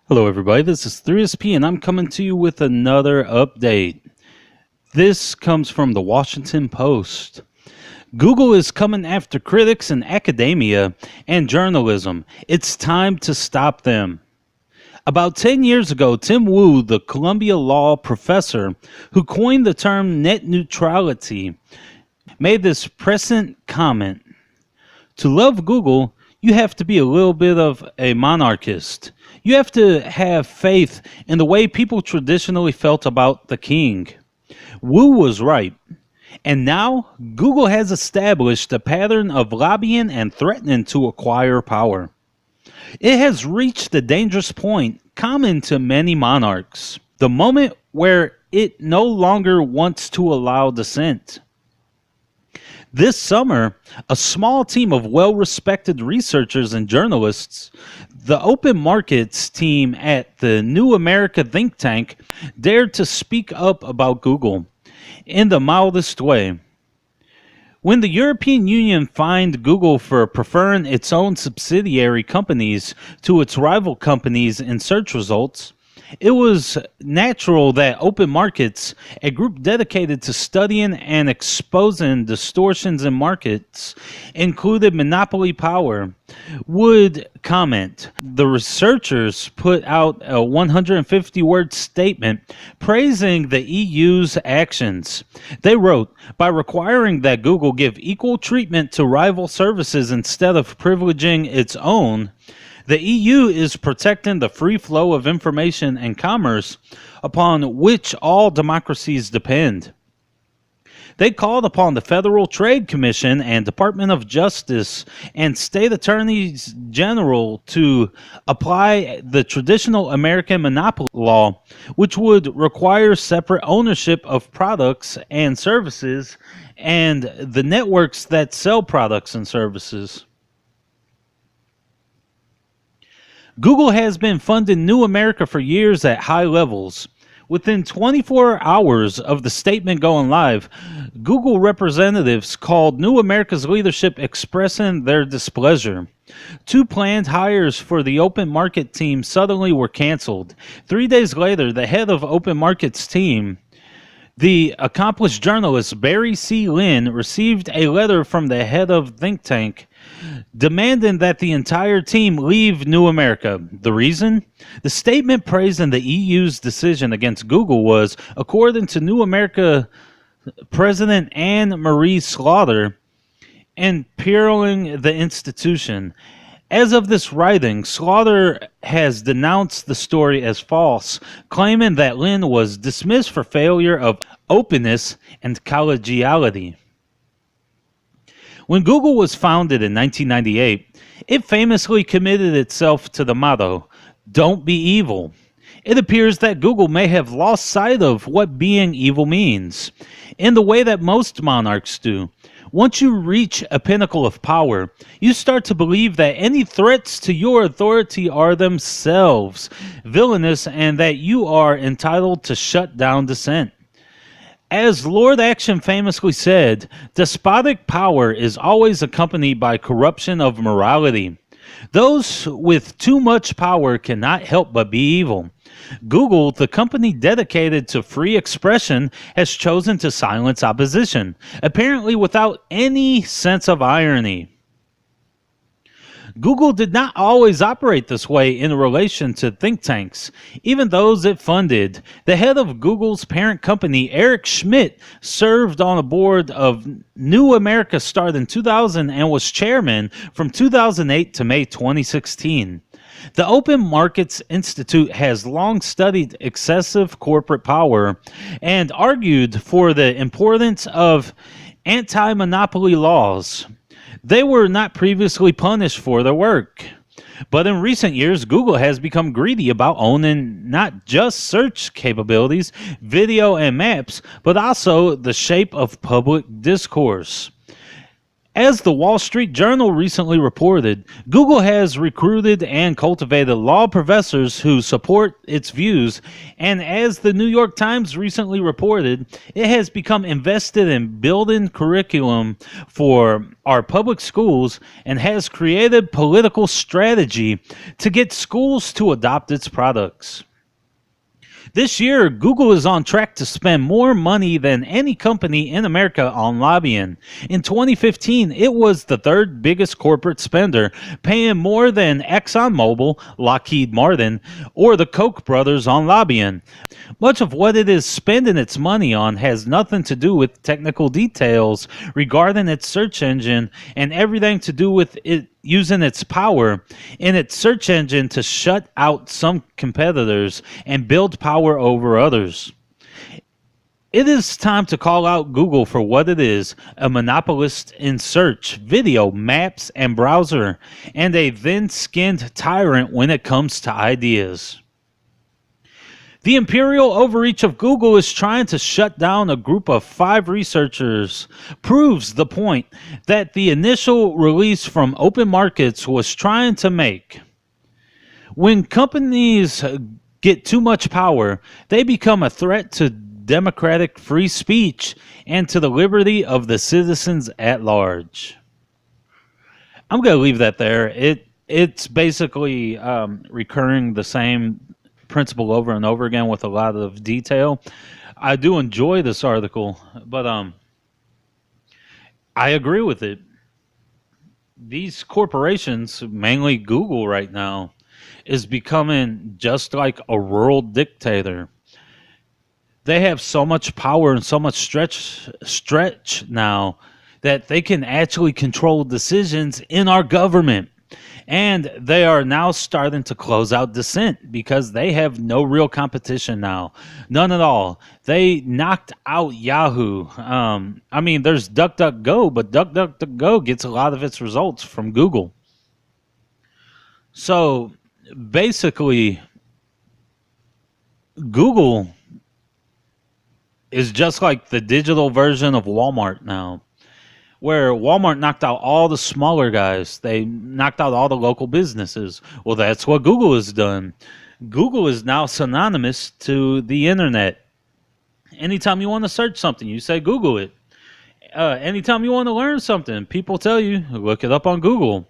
Hello, everybody. This is 3SP, and I'm coming to you with another update. This comes from the Washington Post. Google is coming after critics in academia and journalism. It's time to stop them. About 10 years ago, Tim Wu, the Columbia Law professor who coined the term net neutrality, made this prescient comment. To love Google, you have to be a little bit of a monarchist. You have to have faith in the way people traditionally felt about the king. Wu was right. And now, Google has established a pattern of lobbying and threatening to acquire power. It has reached a dangerous point common to many monarchs, the moment where it no longer wants to allow dissent. This summer, a small team of well-respected researchers and journalists, the Open Markets team at the New America think tank, dared to speak up about Google in the mildest way. When the European Union fined Google for preferring its own subsidiary companies to its rival companies in search results, it was natural that Open Markets, a group dedicated to studying and exposing distortions in markets, including monopoly power, would comment. The researchers put out a 150-word statement praising the EU's actions. They wrote, by requiring that Google give equal treatment to rival services instead of privileging its own, the EU is protecting the free flow of information and commerce upon which all democracies depend. They called upon the Federal Trade Commission and Department of Justice and state attorneys general to apply the traditional American monopoly law, which would require separate ownership of products and services and the networks that sell products and services. Google has been funding New America for years at high levels. Within 24 hours of the statement going live, Google representatives called New America's leadership expressing their displeasure. 2 planned hires for the Open Market team suddenly were canceled. 3 days later, the head of Open Market's team, the accomplished journalist Barry C. Lin, received a letter from the head of think tank demanding that the entire team leave New America. The reason? The statement praising the EU's decision against Google was, according to New America President Anne Marie Slaughter, imperiling the institution. As of this writing, Slaughter has denounced the story as false, claiming that Lin was dismissed for failure of openness and collegiality. When Google was founded in 1998, it famously committed itself to the motto, "Don't be evil." It appears that Google may have lost sight of what being evil means, in the way that most monarchs do. Once you reach a pinnacle of power, you start to believe that any threats to your authority are themselves villainous and that you are entitled to shut down dissent. As Lord Action famously said, despotic power is always accompanied by corruption of morality. Those with too much power cannot help but be evil. Google, the company dedicated to free expression, has chosen to silence opposition, apparently without any sense of irony. Google did not always operate this way in relation to think tanks, even those it funded. The head of Google's parent company, Eric Schmidt, served on a board of New America started in 2000 and was chairman from 2008 to May 2016. The Open Markets Institute has long studied excessive corporate power and argued for the importance of anti-monopoly laws. They were not previously punished for their work. But in recent years, Google has become greedy about owning not just search capabilities, video, and maps, but also the shape of public discourse. As the Wall Street Journal recently reported, Google has recruited and cultivated law professors who support its views, and as the New York Times recently reported, it has become invested in building curriculum for our public schools and has created political strategy to get schools to adopt its products. This year, Google is on track to spend more money than any company in America on lobbying. In 2015, it was the third biggest corporate spender, paying more than ExxonMobil, Lockheed Martin, or the Koch brothers on lobbying. Much of what it is spending its money on has nothing to do with technical details regarding its search engine and everything to do with it using its power in its search engine to shut out some competitors and build power over others. It is time to call out Google for what it is, a monopolist in search, video, maps, and browser, and a thin-skinned tyrant when it comes to ideas. The imperial overreach of Google is trying to shut down a group of 5 researchers proves the point that the initial release from open markets was trying to make. When companies get too much power, they become a threat to democratic free speech and to the liberty of the citizens at large. I'm going to leave that there. It's basically recurring the same principle over and over again with a lot of detail. I do enjoy this article, but I agree with it. These corporations, mainly Google right now, is becoming just like a world dictator. They have so much power and so much stretch now that they can actually control decisions in our government. And they are now starting to close out dissent because they have no real competition now. None at all. They knocked out Yahoo. I mean, there's DuckDuckGo, but DuckDuckGo gets a lot of its results from Google. So basically, Google is just like the digital version of Walmart now, where Walmart knocked out all the smaller guys. They knocked out all the local businesses. Well, that's what Google has done. Google is now synonymous to the internet. Anytime you want to search something, you say Google it. Anytime you want to learn something, people tell you, look it up on Google.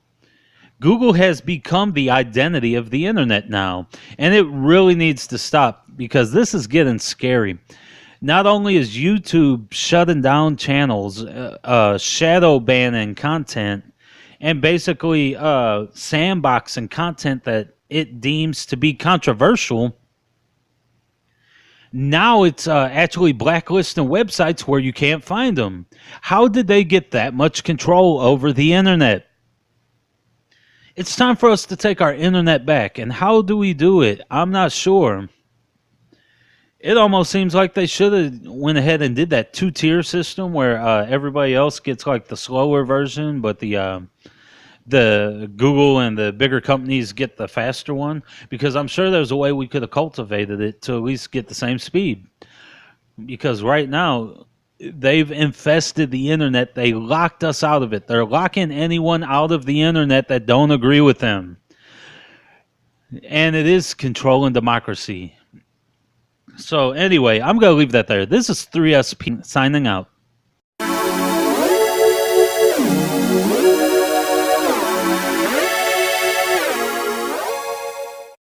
Google has become the identity of the internet now, and it really needs to stop because this is getting scary. Not only is YouTube shutting down channels, shadow banning content, and basically sandboxing content that it deems to be controversial, now it's actually blacklisting websites where you can't find them. How did they get that much control over the internet? It's time for us to take our internet back, and how do we do it? I'm not sure. It almost seems like they should have went ahead and did that 2-tier system where everybody else gets like the slower version, but the Google and the bigger companies get the faster one. Because I'm sure there's a way we could have cultivated it to at least get the same speed. Because right now they've infested the internet. They locked us out of it. They're locking anyone out of the internet that don't agree with them. And it is controlling democracy. So anyway, I'm going to leave that there. This is 3SP signing out.